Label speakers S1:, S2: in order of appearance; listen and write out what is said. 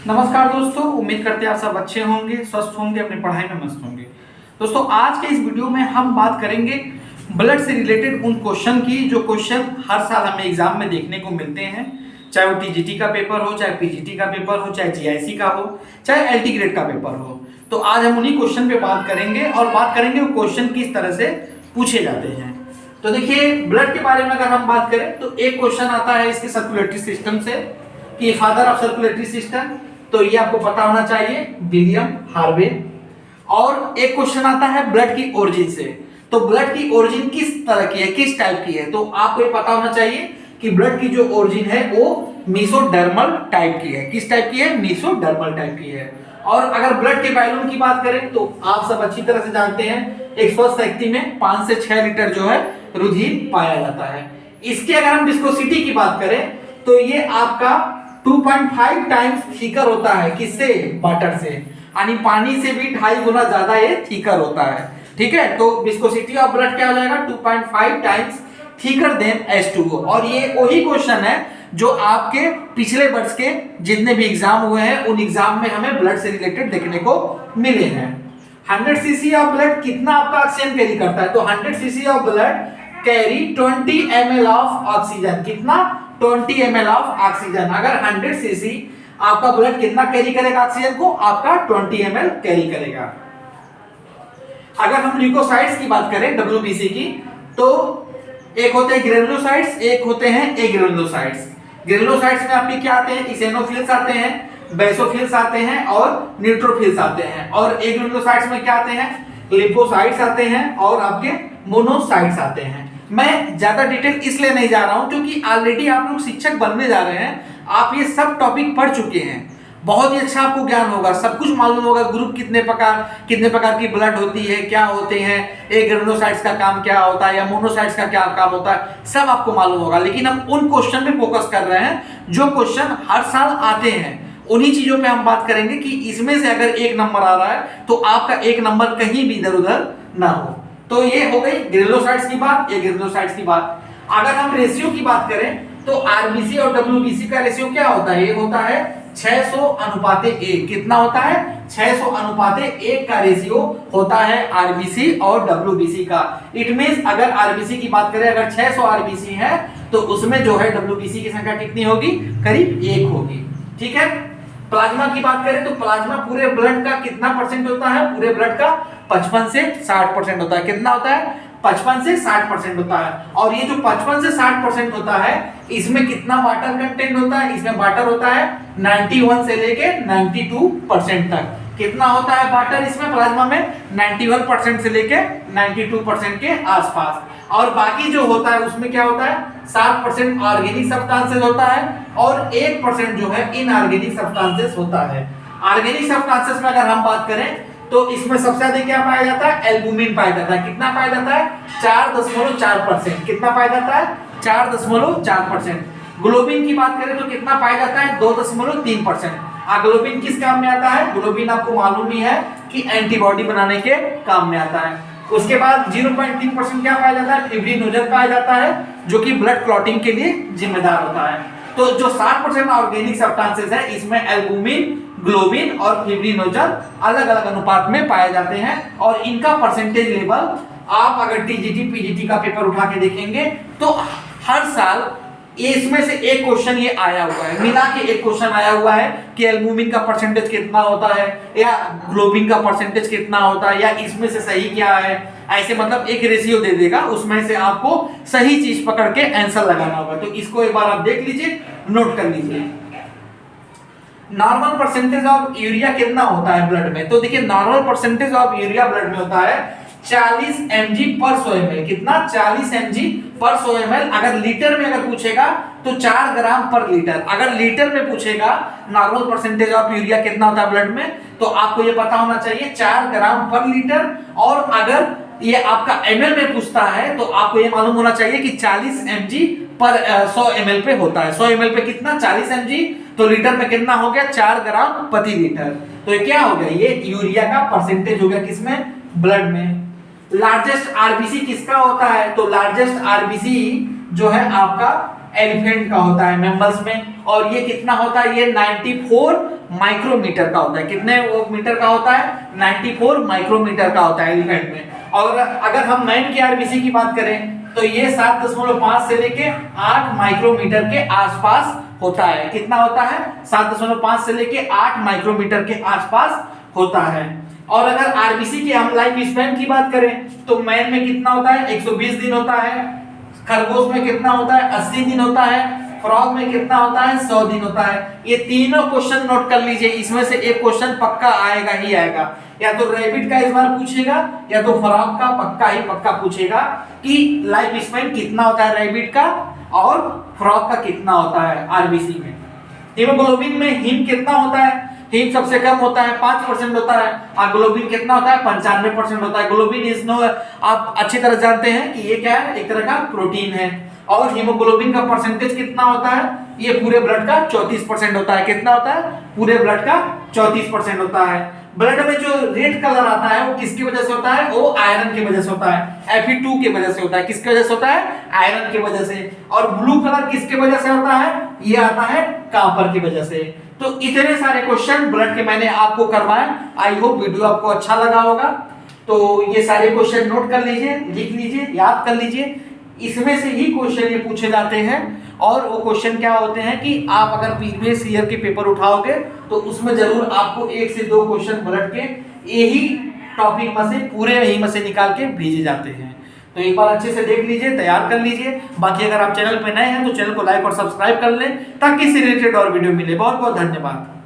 S1: नमस्कार दोस्तों, उम्मीद करते हैं आप सब अच्छे होंगे, स्वस्थ होंगे, अपनी पढ़ाई में मस्त होंगे। दोस्तों आज के इस वीडियो में हम बात करेंगे ब्लड से रिलेटेड उन क्वेश्चन की जो क्वेश्चन हर साल हमें एग्जाम में देखने को मिलते हैं, चाहे वो टीजीटी का पेपर हो, चाहे पीजीटी का पेपर हो, चाहे जीआईसी का हो, चाहे एलटी ग्रेड का पेपर हो। तो आज हम उन्हीं क्वेश्चन पे बात करेंगे और बात करेंगे वो क्वेश्चन किस तरह से पूछे जाते हैं। तो देखिए, ब्लड के बारे में अगर हम बात करें तो एक क्वेश्चन आता है इसके सर्कुलेटरी सिस्टम से कि फादर ऑफ सर्कुलेटरी सिस्टम, तो ये आपको पता होना चाहिए, विलियम हार्वे। और एक क्वेश्चन आता है ब्लड की ओरिजिन से, तो ब्लड की ओरिजिन किस तरह की है, किस टाइप की है, तो आपको ये पता होना चाहिए कि ब्लड की जो ओरिजिन है वो मेसोडर्मल टाइप की है। किस टाइप की है? मेसोडर्मल टाइप की है। और अगर ब्लड के वॉल्यूम की बात करें तो आप सब अच्छी तरह से जानते हैं, एक स्वस्थ व्यक्ति में 5 से 6 लीटर जो है रुधिर पाया जाता है। इसके अगर हम विस्कोसिटी की बात करें तो ये आपका 2.5 टाइम्स थिकर होता है। किससे? वाटर से, यानी पानी से भी 2.5 गुना ज्यादा ये थिकर होता है। ठीक है, तो विस्कोसिटी ऑफ ब्लड क्या हो जाएगा? 2.5 टाइम्स थिकर देन H2O। और ये वही क्वेश्चन है जो आपके पिछले वर्ष के जितने भी एग्जाम हुए हैं उन एग्जाम में हमें ब्लड से रिलेटेड देखने को मिले हैं। 100 सीसी ऑफ ब्लड कितना आपका ऑक्सीजन कैरी करता है? तो 100 CC of blood carry 20 ml of oxygen. कितना? 20 ml ऑफ ऑक्सीजन। अगर 100 सीसी आपका ब्लड कितना कैरी करेगा ऑक्सीजन को? आपका 20 ml कैरी करेगा। अगर हम ल्यूकोसाइट्स की बात करें WBC की, तो एक होते हैं ग्रेनुलोसाइट्स, एक होते हैं एग्रेनुलोसाइट्स। ग्रेनुलोसाइट्स में आपके क्या आते हैं? इसेनोफिल्स आते हैं, बेसोफिल्स आते हैं और न्यूट्रोफिल्स आते हैं। और एग्रेनुलोसाइट्स में क्या आते हैं? लिपोसाइट्स आते हैं और आपके मोनोसाइट्स आते हैं। मैं ज्यादा डिटेल इसलिए नहीं जा रहा हूं क्योंकि ऑलरेडी आप लोग शिक्षक बनने जा रहे हैं, आप ये सब टॉपिक पढ़ चुके हैं, बहुत ही अच्छा आपको ज्ञान होगा, सब कुछ मालूम होगा। ग्रुप कितने प्रकार की ब्लड होती है, क्या होते हैं, एक ग्रेनुलोसाइट्स का काम क्या होता है या मोनोसाइट्स का क्या काम होता है, सब आपको मालूम होगा। लेकिन हम उन क्वेश्चन पे फोकस कर रहे हैं जो क्वेश्चन हर साल आते हैं, उन्हीं चीजों पे हम बात करेंगे कि इसमें से अगर एक नंबर आ रहा है तो आपका एक नंबर कहीं भी इधर उधर ना हो। तो ये हो गई ग्रेनुलोसाइट्स की बात, एग्रेनुलोसाइट्स की बात। अगर हम रेशियो की बात करें तो आरबीसी और डब्ल्यूबीसी का रेशियो क्या होता है? ये होता है 600:1। कितना होता है? 600:1 का रेशियो होता है आरबीसी और डब्ल्यूबीसी का। इट मींस अगर आरबीसी की बात करें, अगर 600 आरबीसी है तो उसमें जो है डब्ल्यूबीसी की संख्या कितनी होगी? करीब 1 होगी। ठीक है। प्लाज्मा की बात करें तो प्लाज्मा पूरे ब्लड का कितना परसेंट होता है? पूरे ब्लड का 55 से 60% होता है। कितना होता है? 55 से 60% होता है। और ये जो 55 से 60% होता है, इसमें कितना वाटर कंटेंट होता है? इसमें वाटर होता है 91 से लेके 92% तक। कितना होता है वाटर इसमें प्लाज्मा में? 91% से लेके 92% के आसपास। और बाकी जो होता है उसमें क्या होता है? 7% ऑर्गेनिक सब्सटेंसेस होता है और 1% जो है इनऑर्गेनिक सब्सटेंसेस होता है। ऑर्गेनिक सब्सटेंसेस में अगर हम बात करें तो इसमें सबसे अधिक क्या पाया जाता है? एल्बुमिन पाया जाता है। कितना पाया जाता है? 4.4%। कितना पाया जाता है? 4.4%। ग्लोबिन की बात करें तो कितना पाया जाता है? 2.3%। ग्लोबिन किस काम में आता है? ग्लोबिन आपको मालूम ही है कि एंटीबॉडी बनाने के काम में आता है। उसके बाद 0.3% क्या पाया जाता है? फिब्रिनोजन पाया जाता है, जो कि ब्लड क्लॉटिंग के लिए जिम्मेदार होता है। तो जो 60% ऑर्गेनिक सब्सटेंसेस है, इसमें एल्बुमिन, ग्लोबिन और फिब्रिनोजन अलग अलग अनुपात में पाए जाते हैं। और इनका परसेंटेज लेवल आप अगर टीजीटी पीजीटी का पेपर उठा के देखेंगे तो हर साल इसमें से एक क्वेश्चन ये आया हुआ है, मिला के एक क्वेश्चन आया हुआ है कि एल्बुमिन का परसेंटेज कितना होता है या ग्लोबिन का परसेंटेज कितना होता है या इसमें से सही क्या है। ऐसे मतलब एक रेशियो दे देगा, उसमें से आपको सही चीज पकड़ के आंसर लगाना होगा। तो इसको एक बार आप देख लीजिए, नोट कर लीजिए। नॉर्मल परसेंटेज ऑफ यूरिया कितना होता है ब्लड में? तो देखिए, normal percentage of urea blood में होता है 40 mg पर 100 ml। कितना? 40 mg पर 100 ml। अगर लीटर में अगर पूछेगा तो 4 ग्राम पर लीटर। अगर लीटर में पूछेगा नॉर्मल परसेंटेज ऑफ यूरिया कितना होता है ब्लड में, तो आपको ये पता होना चाहिए 4 ग्राम पर लीटर। और अगर ये आपका ml में पूछता है तो आपको ये मालूम होना चाहिए कि 40 mg पर 100 ml पे होता है। 100 ml पे कितना? 40 mg, तो लीटर में कितना हो गया? 4 ग्राम प्रति लीटर। तो ये क्या हो गया? ये यूरिया का परसेंटेज हो गया किसमें? ब्लड में। लार्जेस्ट आरबीसी किसका होता है? तो लार्जेस्ट आरबीसी जो है आपका एलिफेंट का होता है मैमल्स में, और ये कितना होता है, ये 94 माइक्रोमीटर का होता है। कितने मीटर का होता है, 94 माइक्रोमीटर का होता है एलिफेंट में। और अगर हम मैन के आरबीसी की बात करें तो ये 7.5 से लेके 8 माइक्रोमीटर के आसपास होता है। कितना होता है, 7.5 से लेके 8 माइक्रोमीटर के आसपास होता है। और अगर आरबीसी की हम लाइफ स्पैन की बात करें तो मैन में कितना होता है, 120 दिन होता है, खरगोश में कितना होता है, 80 दिन होता है, फ्रॉग में कितना होता है, 100 दिन होता है। ये तीनों क्वेश्चन नोट कर लीजिए, इसमें से एक क्वेश्चन पक्का आएगा ही आएगा, या तो रैबिट का इस बार पूछेगा या तो फ्रॉग का पक्का ही पक्का पूछेगा कि लाइफ स्पैन कितना होता है रैबिट का और फ्रॉग का कितना होता है आरबीसी में। हीमोग्लोबिन में हीम कितना होता है, हीम सबसे कम होता है, 5% होता है, और ग्लोबिन कितना होता है, 95% होता है। ग्लोबिन इज नो, आप अच्छी तरह जानते हैं कि ये क्या है, एक तरह का प्रोटीन है। और हीमोग्लोबिन का परसेंटेज कितना होता है, ये पूरे ब्लड का 34% होता है। कितना होता है, पूरे ब्लड का 34% होता है। ब्लड में जो रेड कलर आता है वो किसकी वजह से होता है, वो आयरन की वजह से होता है, Fe2 की वजह से होता है। किसकी वजह से होता है, आयरन की वजह से। और ब्लू कलर किसकी वजह से होता है, ये आता है कॉपर की वजह से। तो इतने सारे क्वेश्चन ब्लड के मैंने आपको करवाए। आई होप वीडियो आपको अच्छा लगा होगा। तो ये सारे क्वेश्चन नोट कर लीजिए, लिख लीजिए, याद कर लीजिए। इसमें से ही क्वेश्चन ये पूछे जाते हैं। और वो क्वेश्चन क्या होते हैं कि आप अगर प्रीवियस ईयर के पेपर उठाओगे तो उसमें जरूर आपको 1 से 2 क्वेश्चन ब्लड के यही टॉपिक में से, पूरे यही में से निकाल के भेजे जाते हैं। तो एक बार अच्छे से देख लीजिए, तैयार कर लीजिए। बाकी अगर आप चैनल पे नए हैं तो चैनल को लाइक और सब्सक्राइब कर लें ताकि इससे रिलेटेड और वीडियो मिले। बहुत बहुत धन्यवाद।